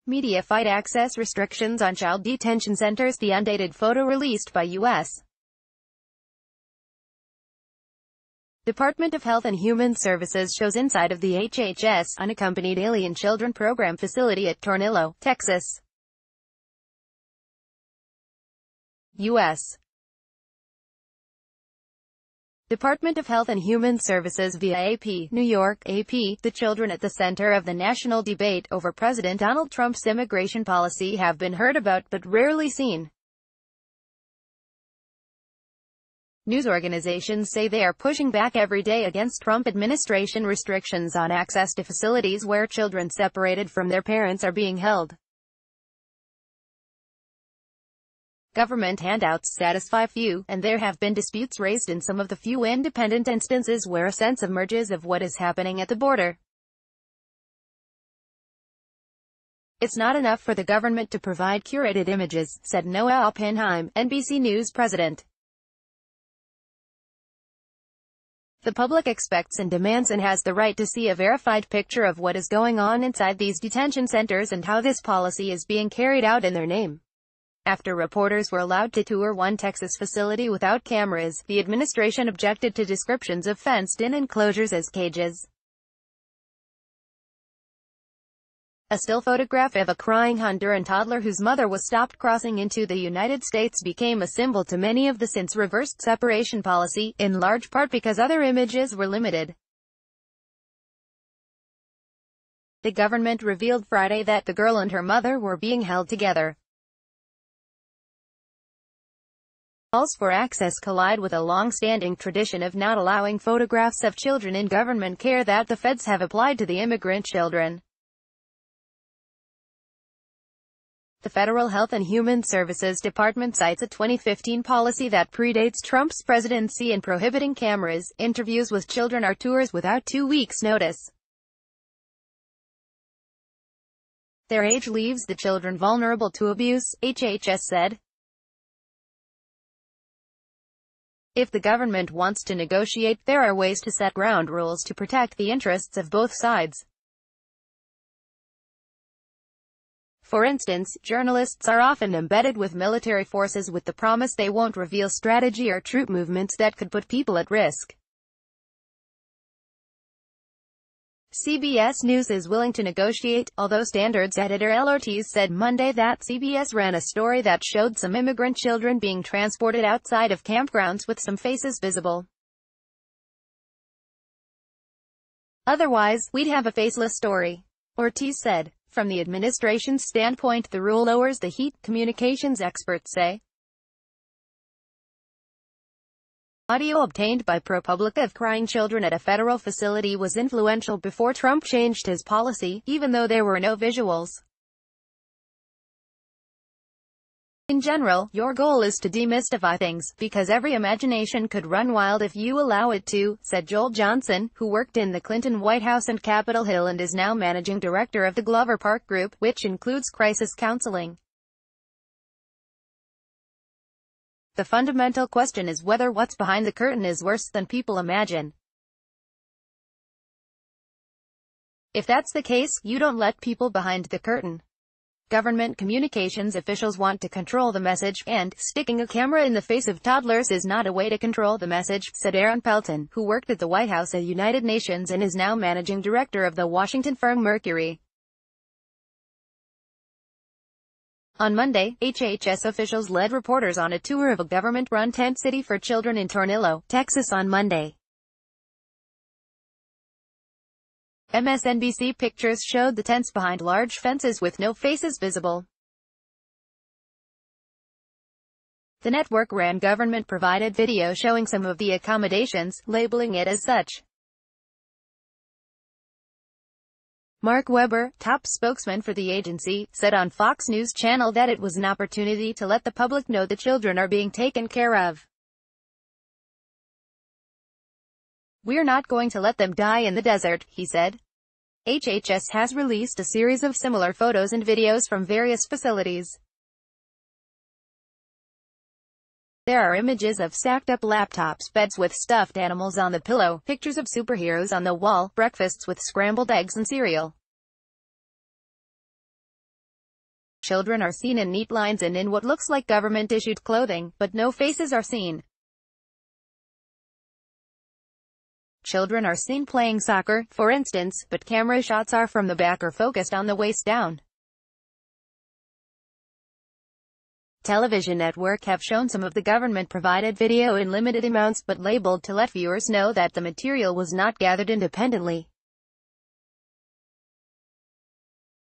Media fight access restrictions on child detention centers. The undated photo released by U.S. Department of Health and Human Services shows inside of the HHS Unaccompanied Alien Children Program facility at Tornillo, Texas. U.S. Department of Health and Human Services via AP, New York, AP, the children at the center of the national debate over President Donald Trump's immigration policy have been heard about but rarely seen. News organizations say they are pushing back every day against Trump administration restrictions on access to facilities where children separated from their parents are being held. Government handouts satisfy few, and there have been disputes raised in some of the few independent instances where a sense emerges of what is happening at the border. It's not enough for the government to provide curated images, said Noah Oppenheim, NBC News president. The public expects and demands and has the right to see a verified picture of what is going on inside these detention centers and how this policy is being carried out in their name. After reporters were allowed to tour one Texas facility without cameras, the administration objected to descriptions of fenced-in enclosures as cages. A still photograph of a crying Honduran toddler whose mother was stopped crossing into the United States became a symbol to many of the since reversed separation policy, in large part because other images were limited. The government revealed Friday that the girl and her mother were being held together. Calls for access collide with a long-standing tradition of not allowing photographs of children in government care that the feds have applied to the immigrant children. The Federal Health and Human Services Department cites a 2015 policy that predates Trump's presidency in prohibiting cameras, interviews with children or tours without 2 weeks' notice. Their age leaves the children vulnerable to abuse, HHS said. If the government wants to negotiate, there are ways to set ground rules to protect the interests of both sides. For instance, journalists are often embedded with military forces with the promise they won't reveal strategy or troop movements that could put people at risk. CBS News is willing to negotiate, although standards editor El Ortiz said Monday that CBS ran a story that showed some immigrant children being transported outside of campgrounds with some faces visible. Otherwise, we'd have a faceless story, Ortiz said. From the administration's standpoint, the rule lowers the heat, communications experts say. Audio obtained by ProPublica of crying children at a federal facility was influential before Trump changed his policy, even though there were no visuals. In general, your goal is to demystify things, because every imagination could run wild if you allow it to, said Joel Johnson, who worked in the Clinton White House and Capitol Hill and is now managing director of the Glover Park Group, which includes crisis counseling. The fundamental question is whether what's behind the curtain is worse than people imagine. If that's the case, you don't let people behind the curtain. Government communications officials want to control the message, and sticking a camera in the face of toddlers is not a way to control the message, said Aaron Pelton, who worked at the White House at United Nations and is now managing director of the Washington firm Mercury. On Monday, HHS officials led reporters on a tour of a government-run tent city for children in Tornillo, Texas on Monday. MSNBC pictures showed the tents behind large fences with no faces visible. The network ran government-provided video showing some of the accommodations, labeling it as such. Mark Webber, top spokesman for the agency, said on Fox News Channel that it was an opportunity to let the public know the children are being taken care of. We're not going to let them die in the desert, he said. HHS has released a series of similar photos and videos from various facilities. There are images of stacked-up laptops, beds with stuffed animals on the pillow, pictures of superheroes on the wall, breakfasts with scrambled eggs and cereal. Children are seen in neat lines and in what looks like government-issued clothing, but no faces are seen. Children are seen playing soccer, for instance, but camera shots are from the back or focused on the waist down. Television network have shown some of the government-provided video in limited amounts but labeled to let viewers know that the material was not gathered independently.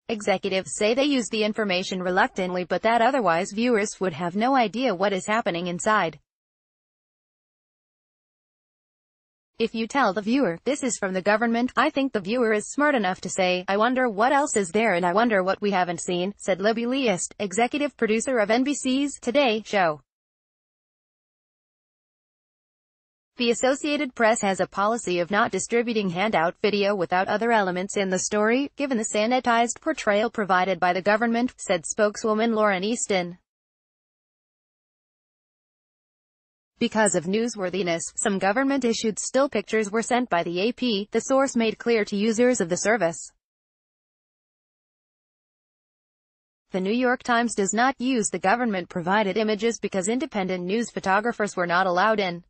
Executives say they use the information reluctantly but that otherwise viewers would have no idea what is happening inside. If you tell the viewer, this is from the government, I think the viewer is smart enough to say, I wonder what else is there and I wonder what we haven't seen, said Libby Leist, executive producer of NBC's Today show. The Associated Press has a policy of not distributing handout video without other elements in the story, given the sanitized portrayal provided by the government, said spokeswoman Lauren Easton. Because of newsworthiness, some government-issued still pictures were sent by the AP, the source made clear to users of the service. The New York Times does not use the government-provided images because independent news photographers were not allowed in.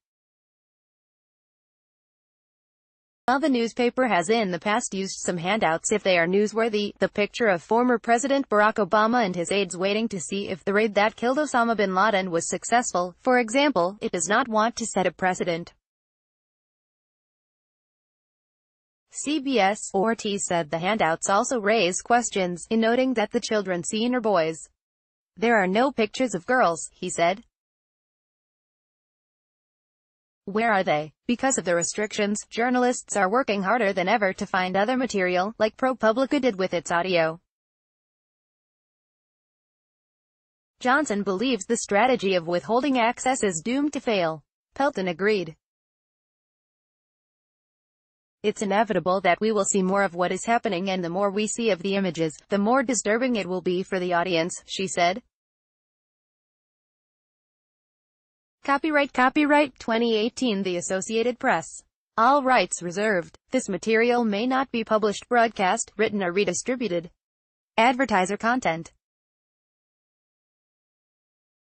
While the newspaper has in the past used some handouts if they are newsworthy, the picture of former President Barack Obama and his aides waiting to see if the raid that killed Osama bin Laden was successful, for example, it does not want to set a precedent. CBS Ortiz said the handouts also raise questions, in noting that the children seen are boys. There are no pictures of girls, he said. Where are they? Because of the restrictions, journalists are working harder than ever to find other material, like ProPublica did with its audio. Johnson believes the strategy of withholding access is doomed to fail. Pelton agreed. It's inevitable that we will see more of what is happening and the more we see of the images, the more disturbing it will be for the audience, she said. Copyright 2018 The Associated Press. All rights reserved. This material may not be published, broadcast, written or redistributed. Advertiser content.